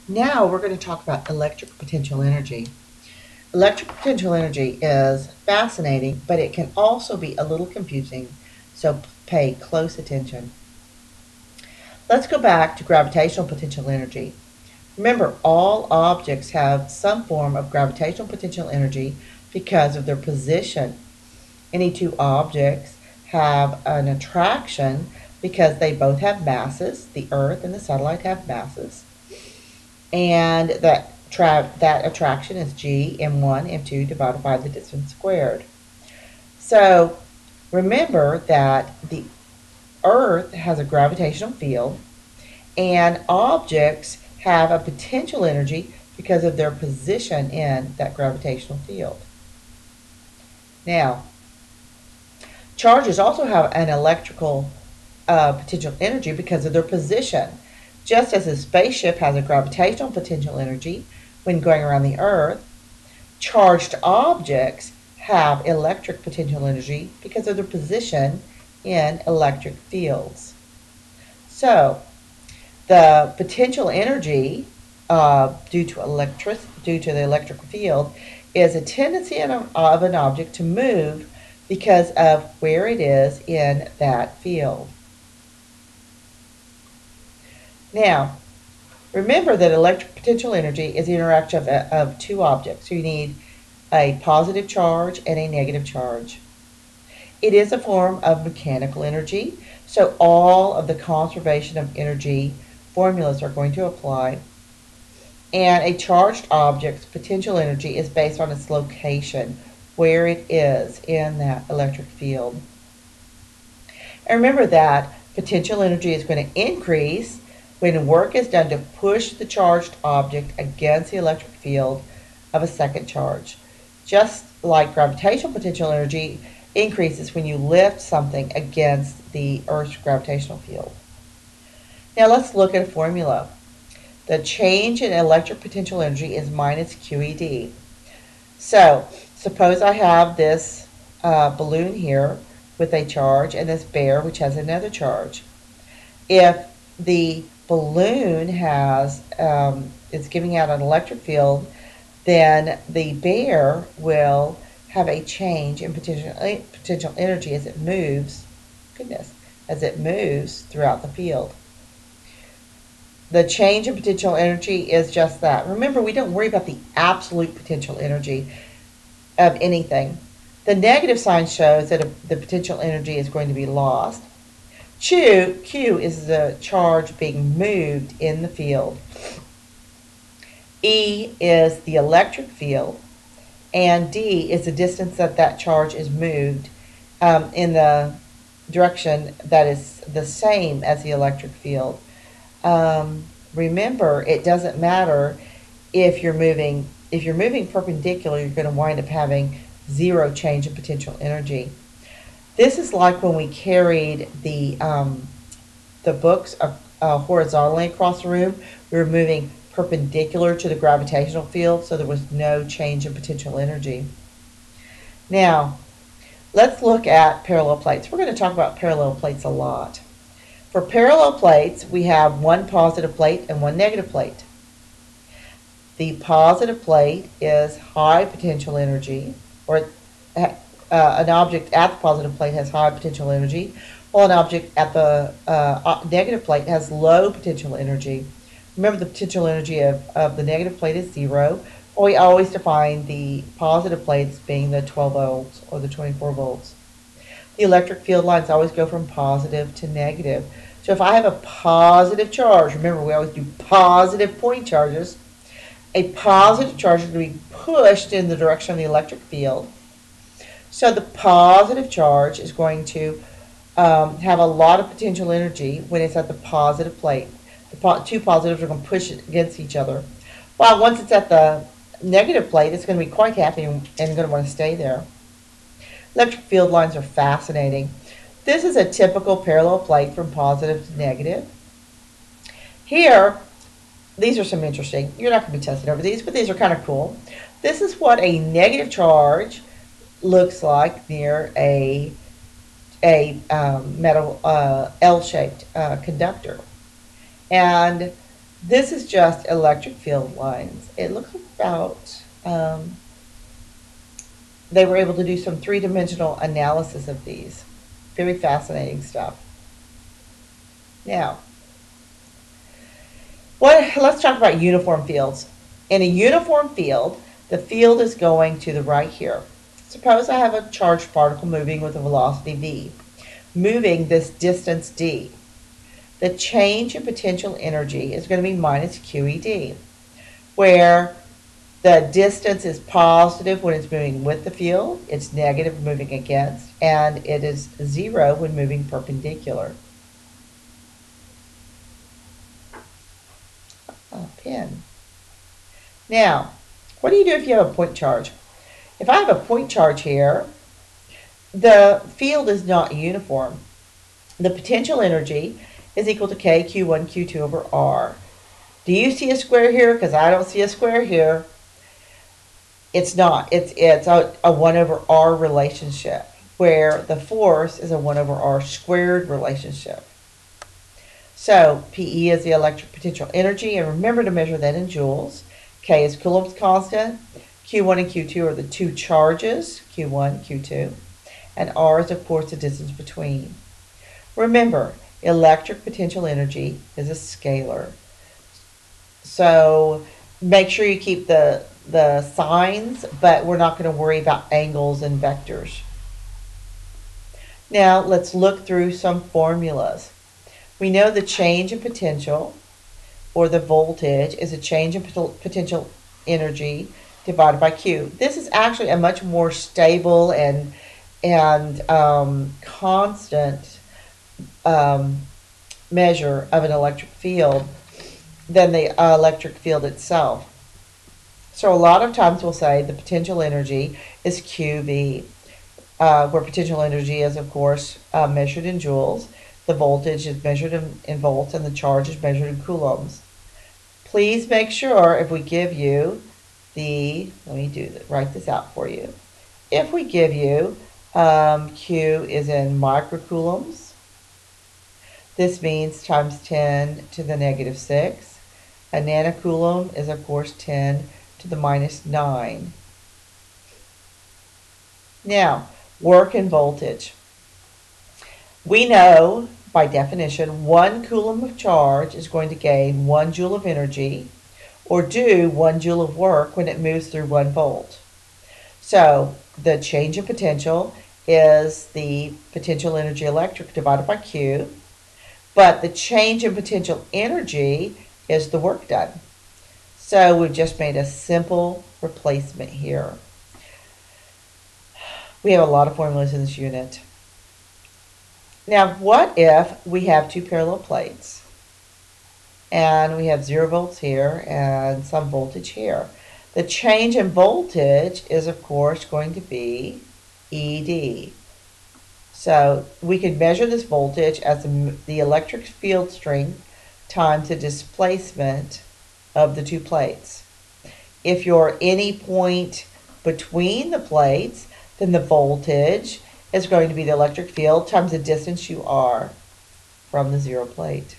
Now we're going to talk about electric potential energy. Electric potential energy is fascinating, but it can also be a little confusing, so pay close attention. Let's go back to gravitational potential energy. Remember, all objects have some form of gravitational potential energy because of their position. Any two objects have an attraction because they both have masses. The Earth and the satellite have masses. And that attraction is g m1 m2 divided by the distance squared. So remember that the Earth has a gravitational field, and objects have a potential energy because of their position in that gravitational field. Now, charges also have an electrical potential energy because of their position. Just as a spaceship has a gravitational potential energy when going around the Earth, charged objects have electric potential energy because of their position in electric fields. So, the potential energy due to the electric field is a tendency of an object to move because of where it is in that field. Now, remember that electric potential energy is the interaction of two objects. So you need a positive charge and a negative charge. It is a form of mechanical energy, so all of the conservation of energy formulas are going to apply. And a charged object's potential energy is based on its location, where it is in that electric field. And remember that potential energy is going to increase when work is done to push the charged object against the electric field of a second charge. Just like gravitational potential energy increases when you lift something against the Earth's gravitational field. Now let's look at a formula. The change in electric potential energy is minus QED. So suppose I have this balloon here with a charge and this bear which has another charge. If the balloon is giving out an electric field, then the bear will have a change in potential energy as it moves, as it moves throughout the field. The change in potential energy is just that. Remember, we don't worry about the absolute potential energy of anything. The negative sign shows that the potential energy is going to be lost. Q is the charge being moved in the field. E is the electric field, and D is the distance that that charge is moved in the direction that is the same as the electric field. Remember, it doesn't matter if you're moving perpendicular, you're going to wind up having zero change in potential energy. This is like when we carried the books horizontally across the room. We were moving perpendicular to the gravitational field, so there was no change in potential energy. Now, let's look at parallel plates. We're going to talk about parallel plates a lot. For parallel plates, we have one positive plate and one negative plate. The positive plate is high potential energy, or an object at the positive plate has high potential energy, while an object at the negative plate has low potential energy. Remember, the potential energy of the negative plate is 0. We always define the positive plates being the 12 volts or the 24 volts. The electric field lines always go from positive to negative. So if I have a positive charge, remember we always do positive point charges, a positive charge is going to be pushed in the direction of the electric field. So the positive charge is going to have a lot of potential energy when it's at the positive plate. The two positives are going to push it against each other. While once it's at the negative plate, it's going to be quite happy and going to want to stay there. Electric field lines are fascinating. This is a typical parallel plate from positive to negative. Here, these are some interesting. You're not going to be tested over these, but these are kind of cool. This is what a negative charge looks like near a metal L-shaped conductor. And This is just electric field lines. It looks about, they were able to do some three-dimensional analysis of these. Very fascinating stuff. Now, let's talk about uniform fields. In a uniform field, the field is going to the right here. Suppose I have a charged particle moving with a velocity v, moving this distance d. The change in potential energy is going to be minus QED, where the distance is positive when it's moving with the field, it's negative moving against, and it is 0 when moving perpendicular. Pin. Now, what do you do if you have a point charge? If I have a point charge here, the field is not uniform. The potential energy is equal to K Q1 Q2 over R. Do you see a square here? Because I don't see a square here. It's not. It's a 1 over R relationship, where the force is a 1 over R squared relationship. So PE is the electric potential energy, and remember to measure that in joules. K is Coulomb's constant. Q1 and Q2 are the two charges, Q1, Q2. And R is, of course, the distance between. Remember, electric potential energy is a scalar. So make sure you keep the signs, but we're not going to worry about angles and vectors. Now let's look through some formulas. We know the change in potential, or the voltage, is a change in potential energy divided by Q. This is actually a much more stable and constant measure of an electric field than the electric field itself. So a lot of times we'll say the potential energy is QV, where potential energy is, of course, measured in joules. The voltage is measured in volts, and the charge is measured in coulombs. Please make sure if we give you let me write this out for you. If we give you Q is in microcoulombs, this means times 10 to the negative 6. A nanocoulomb is, of course, 10 to the minus 9. Now, work and voltage. We know, by definition, 1 coulomb of charge is going to gain 1 joule of energy, or do 1 joule of work when it moves through 1 volt. So the change in potential is the potential energy electric divided by Q, but the change in potential energy is the work done. So we've just made a simple replacement here. We have a lot of formulas in this unit. Now, what if we have two parallel plates and we have 0 volts here and some voltage here? The change in voltage is, of course, going to be ED. So we could measure this voltage as the electric field strength times the displacement of the two plates. If you're any point between the plates, then the voltage is going to be the electric field times the distance you are from the 0 plate.